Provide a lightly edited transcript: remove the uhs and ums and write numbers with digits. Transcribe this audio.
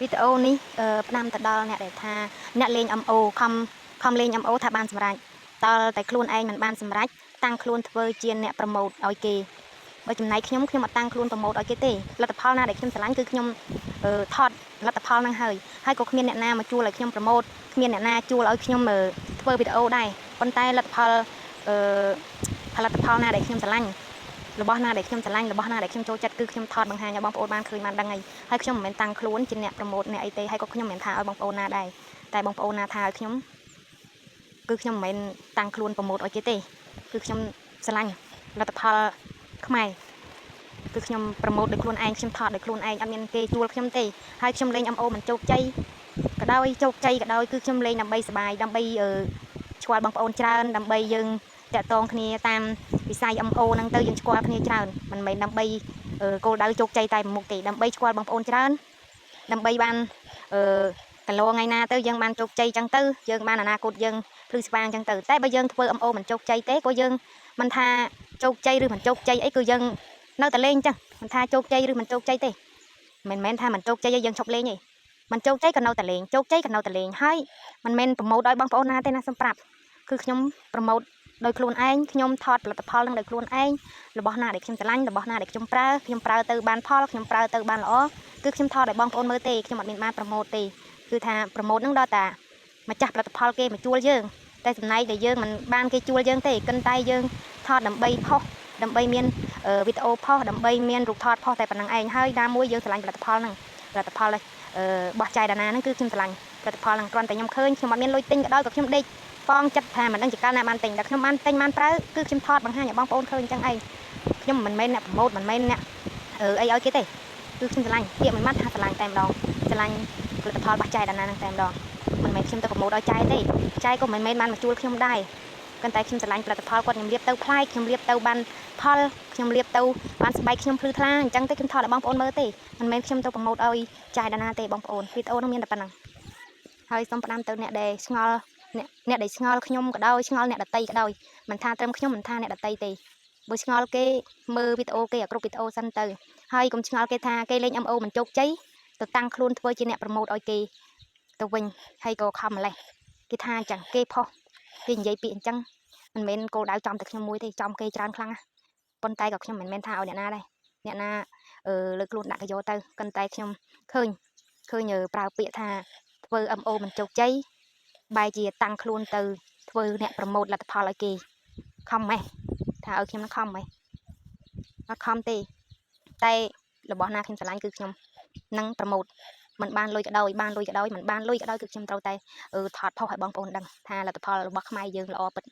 វីដេអូនេះផ្ដាំទៅដល់អ្នកដែលថាអ្នកលេង MO ខំលេង MO ថាបានសម្រេចដល់តែខ្លួនឯងមិនបានសម្រេចតាំងខ្លួនធ្វើជាអ្នកប្រម៉ូទឲ្យគេបើចំណែកខ្ញុំអត់តាំងខ្លួនប្រម៉ូទឲ្យគេទេលទ្ធផលណាដែលខ្ញុំស្រឡាញ់គឺខ្ញុំថតលទ្ធផលហ្នឹងហើយក៏គ្មានអ្នកណាមកជួលឲ្យខ្ញុំប្រម៉ូទគ្មានអ្នកណាជួលឲ្យខ្ញុំធ្វើវីដេអូដែរប៉ុន្តែលទ្ធផលផលិតផលណាដែលខ្ញុំស្រឡាញ់របស់ណាដែលខ្ញុំស្រឡាញ់របស់ណាដែលខ្ញុំចូលចិត្តគឺខ្ញុំថតបង្ហាញឲ្យបងប្អូនបានឃើញបានដឹងហើយខ្ញុំមិនមែនតាំងខ្លួនជាអ្នកប្រម៉ូទអ្នកអីទេហើយក៏ខ្ញុំមិនមែនថាឲ្យបងប្អូនណាដែរតែបងប្អូនណាថាឲ្យខ្ញុំគឺខ្ញុំមិនមែនតាំងខ្លួនប្រម៉ូទឲ្យគេទេគឺខ្ញុំស្រឡាញ់លទ្ធផលខ្មែរគឺខ្ញុំប្រម៉ូទដោយខ្លួនឯងខ្ញុំថតដោយខ្លួនឯងអត់មានគេជួលខ្ញុំទេហើយខ្ញុំលេង MO មិនជោគជ័យក៏ដោយជោគជ័យក៏ដោយគឺខ្ញុំលេងដើម្បីសប្បាយដើម្បីឆ្លបងប្អូនច្រើនដើម្បីយើងតាក់ទងគ្នាតាមវិស័យ MO ហ្នឹងទៅយើងស្គាល់គ្នាច្រើនមិនមែនដើម្បីគោលដៅជោគជ័យតែមុខទេដើម្បីស្គាល់បងប្អូនច្រើនដើម្បីបានកន្លងថ្ងៃណាទៅយើងបានជោគជ័យចឹងទៅយើងបានអនាគតយើងភ្លឺស្វាងចឹងទៅតែបើយើងធ្វើ MO មិនជោគជ័យទេក៏យើងមិនថាជោគជ័យឬមិនជោគជ័យអីគឺយើងនៅតែលេងចឹងមិនថាជោគជ័យឬមិនជោគជ័យទេមិនមែនថាមិនជោគជ័យយើងឈប់លេងទេមិនជោគជ័យក៏នៅតែលេងជោគជ័យក៏នៅតែលេងហើយមិនមែនប្រម៉ូទឲ្យបងប្អូនណាទេណាសូមប្រាប់គឺខ្ញុំប្រម៉ូទដោយខ្លួនឯងខ្ញុំថតផលិតផលនឹងដោយខ្លួនឯងរបស់ណាដែលខ្ញុំស្រឡាញ់របស់ណាដែលខ្ញុំប្រើទៅបានផលខ្ញុំប្រើទៅបានល្អគឺខ្ញុំថតឲ្យបងប្អូនមើលទេខ្ញុំអត់មានបានប្រម៉ូទទេគឺថាប្រម៉ូទនឹងដល់តាម្ចាស់ផលិតផលគេមកជួលយើងតែចំណែកដែលយើងមិនបានគេជួលយើងទេគិនតែយើងថតដើម្បីផុសដើម្បីមានវីដេអូផុសដើម្បីមានរូបថតផុសតែប៉ុណ្្នឹងឯងហើយណាមួយយើងស្រឡាញ់ផលិតផលហ្នឹងផលិតផលបោះចាយដាណាហ្នឹងគឺខ្ញុំស្រឡាញ់ផលិតផលហ្នឹងគ្រាន់តែខ្ញុំឃើញខ្ញុំអត់មានលុយទិញក៏ដោយក៏ខ្ញុំដេកបងចិត្តថាមិនដឹងជាកាលណាបានទិញតែខ្ញុំបានទិញបានប្រើគឺខ្ញុំថតបង្ហាញឲ្យបងប្អូនឃើញអញ្ចឹងឯងខ្ញុំមិនមែនអ្នកប្រម៉ូទមិនមែនអ្នកអីឲ្យគេទេគឺខ្ញុំស្រឡាញ់ពាក្យមួយម៉ាត់ថាស្រឡាញ់តែម្ដងស្រឡាញ់ផលិតផលបោះចាយដាណាហ្នឹងតែម្ដងមិនមែនខ្ញុំទៅប្រម៉ូទឲ្យចាយទេចាយក៏មិនមែនបានមកជួលខ្ញុំដែរប៉ុន្តែខ្ញុំស្រឡាញ់ផលិតផលគាត់ខ្ញុំរៀបទៅប្លែកខ្ញុំរៀបទៅបានផលខ្ញុំរៀបទៅបានស្បែកខ្ញុំភ្លឺថ្លាអញ្ចឹងទៅខ្ញុំថតឲ្យបងប្អូនមើលទេមិនមែនខ្ញុំទៅប្រម៉ូទឲ្យចាយដាណាទេបងប្អូនវីដេអូនោះមានតែប៉ុណ្ណឹងហើយសូមផ្ដាំទៅអ្នកដែលឆ្ងល់អ្នកដែលឆ្ងល់ខ្ញុំក៏ដោយឆ្ងល់អ្នកដតីក៏ដោយមិនថាត្រឹមខ្ញុំមិនថាអ្នកដតីទេបើឆ្ងល់គេមើលវីដេអូគេឲ្យគ្រប់វីដេអូសិនទៅហើយកុំឆ្ងល់គេថាគេលេង MO មិនជោគជ័យទៅតាំងខ្លួនធ្វើជាអ្នកប្រម៉ូទឲ្យគេទៅវិញហើយក៏ខំម្លេះគេថាអញ្ចឹងគេផុសគេនិយាយពាក្យអញ្ចឹងមិនមែនគោលដៅចំតែខ្ញុំមួយទេចំគេច្រើនខ្លាំងណាស់ប៉ុន្តែក៏ខ្ញុំមិនមែនថាឲ្យអ្នកណាដែរអ្នកណាលើកខ្លួនដាក់កយោទៅប៉ុន្តែខ្ញុំឃើញប្រើពាក្យថាធ្វើ MO មិនជោគជ័យបែរជាតាំងខ្លួនទៅធ្វើអ្នកប្រម៉ូទលទ្ធផលឲ្យគេខំម៉េះថាឲ្យខ្ញុំនឹងខំម៉េះអត់ខំទេតែរបស់ណាខ្ញុំស្រឡាញ់គឺខ្ញុំនឹងប្រម៉ូទមិនបានលុយក៏ដោយបានលុយក៏ដោយមិនបានលុយក៏ដោយគឺខ្ញុំត្រូវតែថតផុសឲ្យបងប្អូនដឹងថាលទ្ធផលរបស់ខ្មែរយើងល្អពិត